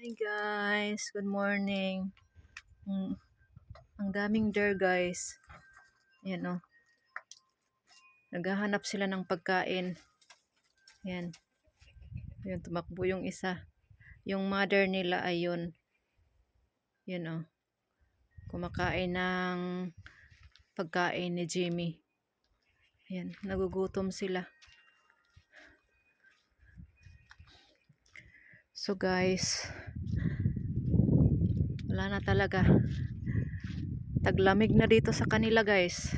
Hi guys, good morning. Mm, ang daming deer guys. Yan oh. Naghahanap sila ng pagkain. Yan. Yan, tumakbo yung isa. Yung mother nila ay yun. Yan oh. Kumakain ng pagkain ni Jimmy. Yan, nagugutom sila. So guys, wala na talaga. Taglamig na dito sa kanila guys.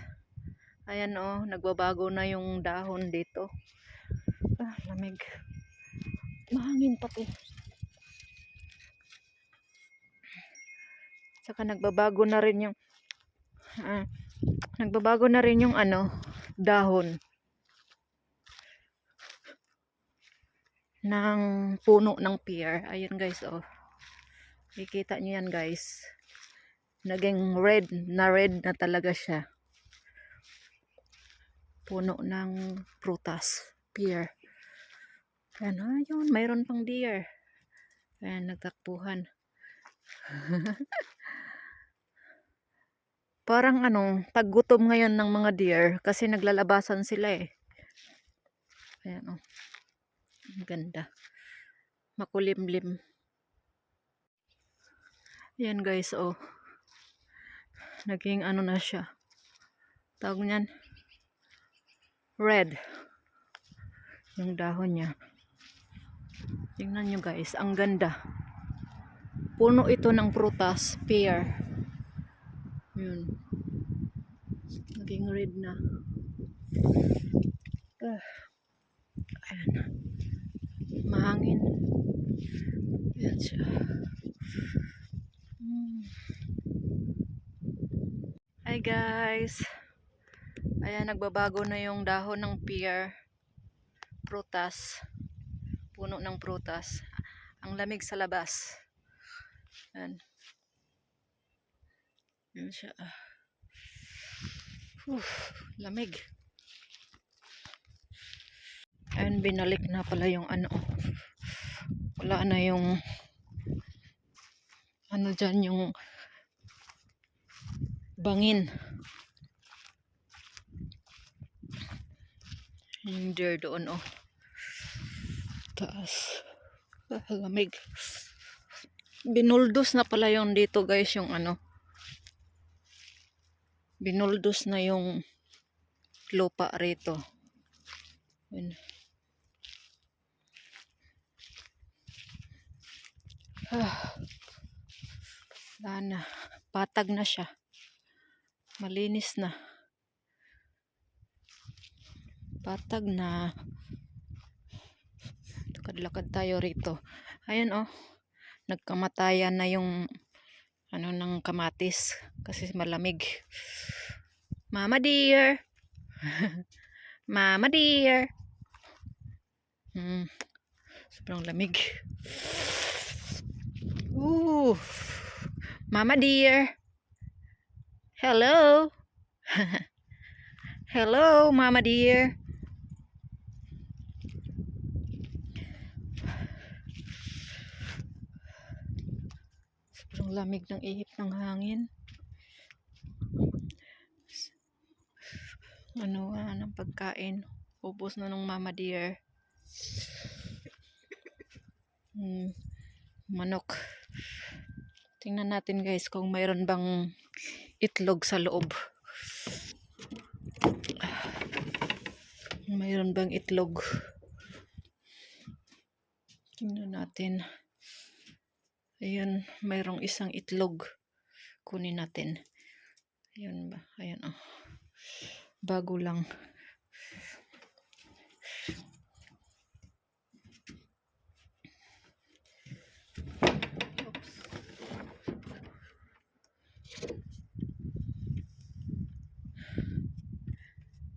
Ayan oh, nagbabago na yung dahon dito. Lamig. Mahangin pati. Saka nagbabago na rin yung dahon ng puno ng pear. Ayun guys oh. Kikita nyo yan guys. Naging red na talaga siya. Puno ng prutas, pear. Ayan, ayun, mayroon pang deer. Ayan, nagtakbuhan. Parang paggutom ngayon ng mga deer kasi naglalabasan sila eh. Ayan oh. Ang ganda. Makulimlim. Ayan guys oh. Naging na siya. Tawag niyan. Red. Yung dahon niya. Tingnan nyo guys, ang ganda. Puno ito ng prutas, pear. Yun. Naging red na. Ayan. Mahangin. Ayan siya. Hi guys. Ayan, nagbabago na yung dahon ng pear. Prutas. Puno ng prutas. Ang lamig sa labas. Ayan. Ayan siya. Lamig. Ayan, binalik na pala yung wala na yung dyan yung bangin. Yung deer doon oh. Taas. Lamig. Binuldos na pala yung dito guys yung binuldos na yung lupa rito. Yun. Wala na. Patag na siya. Malinis na. Patag na. Lakad-lakad tayo rito. Ayan oh. Nagkamatayan na yung ng kamatis kasi malamig. Mama dear. Mama dear. Sobrang lamig. Mama dear. Hello. Hello, Mama dear. Sobrang lamig ng ihip ng hangin. Ng pagkain. Ubos na ng Mama dear. Manok. Tingnan natin guys kung mayroon bang itlog sa loob. Mayroon bang itlog? Tingnan natin. Ayun, mayroong isang itlog. Kunin natin. Ayun ba? Ayan oh. Bago lang.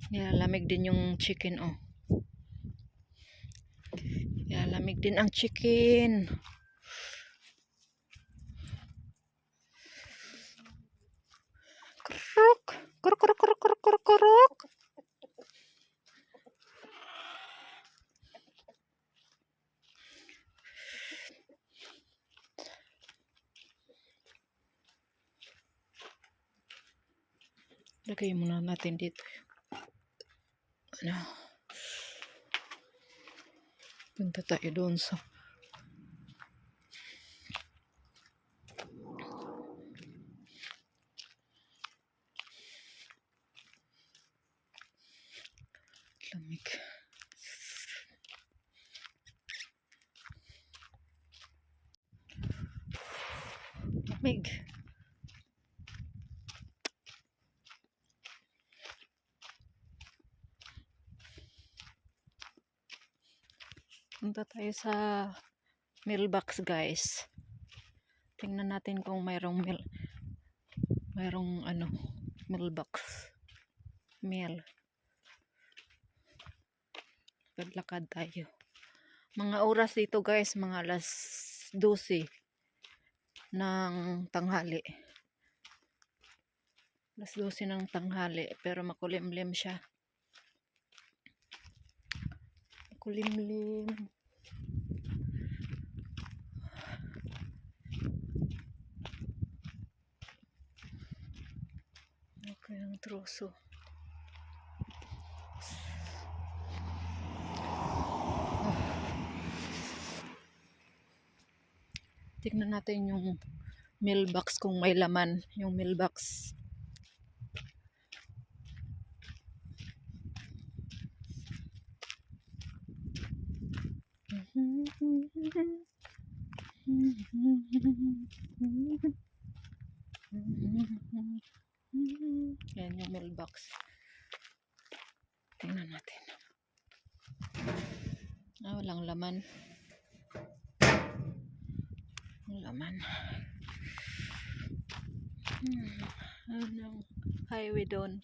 Nilalamig din yung chicken oh. Nilalamig din ang chicken. Krok, krok, krok, krok, krok, krok, krok. Lagay muna natin dito. Ano? Punta tayo doon sa lamig. Lamig. Punta tayo sa mailbox, guys. Tingnan natin kung mayroong mailbox. Mail. Lakad tayo. Mga oras dito, guys, mga alas 12 ng tanghali. Alas 12 ng tanghali, pero makulimlim siya. Makulimlim. Okay, ang troso. Tignan natin yung mailbox kung may laman yung mailbox. Yan yung mailbox. Tingnan natin. Walang laman. Laman. Anong highway doon?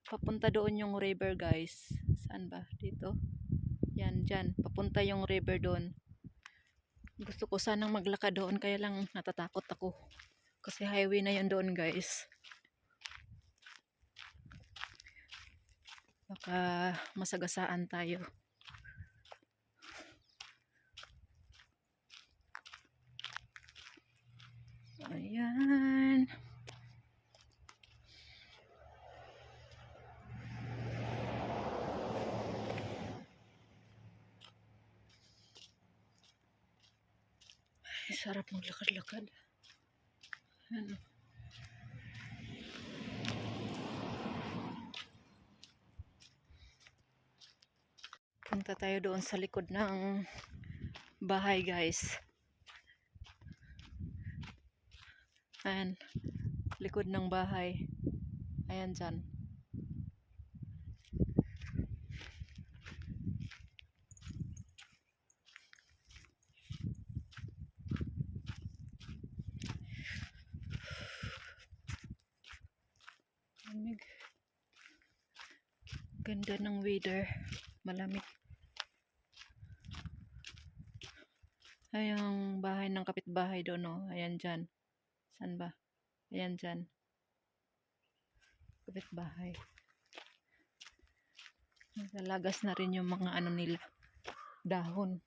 Papunta doon yung river, guys. Saan ba? Dito? Yan, dyan. Papunta yung river doon. Gusto ko sanang maglakad doon, kaya lang natatakot ako. Kasi highway na yun doon, guys. Baka masagasaan tayo. Ayan. Ay, sarap maglakad-lakad. Ano? Punta tayo doon sa likod ng bahay, guys. Ayan. Likod ng bahay. Ayan dyan. Malamig. Ganda ng weather. Malamig. Ay, ang bahay ng kapitbahay doon, no? Ayan dyan. Saan ba? Ayan dyan. Kapitbahay. Nalagas na rin yung mga ano nila. Dahon.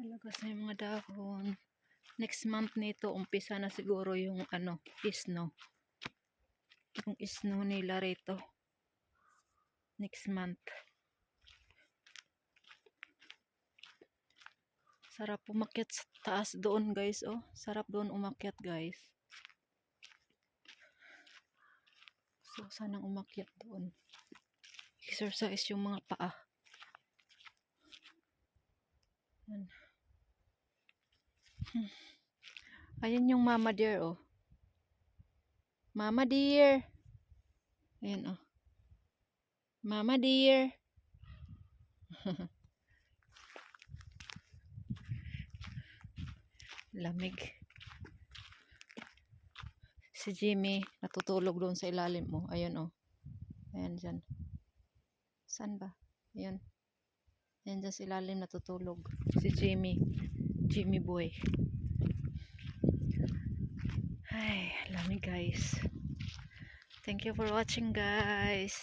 Nalagas na yung mga dahon. Next month nito, umpisa na siguro yung snow. Yung snow nila rito. Next month. Sarap umakyat sa taas doon, guys. Oh, sarap doon umakyat, guys. So, sanang umakyat doon. Exercise yung mga paa. Ayan yung mama deer, oh. Mama deer. Ayan, oh. Mama deer. Lamig. Si Jimmy natutulog doon sa ilalim mo. Ayun, oh. Ayan dyan. Saan ba? Ayan. Ayan dyan sa ilalim natutulog. Si Jimmy. Jimmy boy. Ay, lamig, guys. Thank you for watching, guys.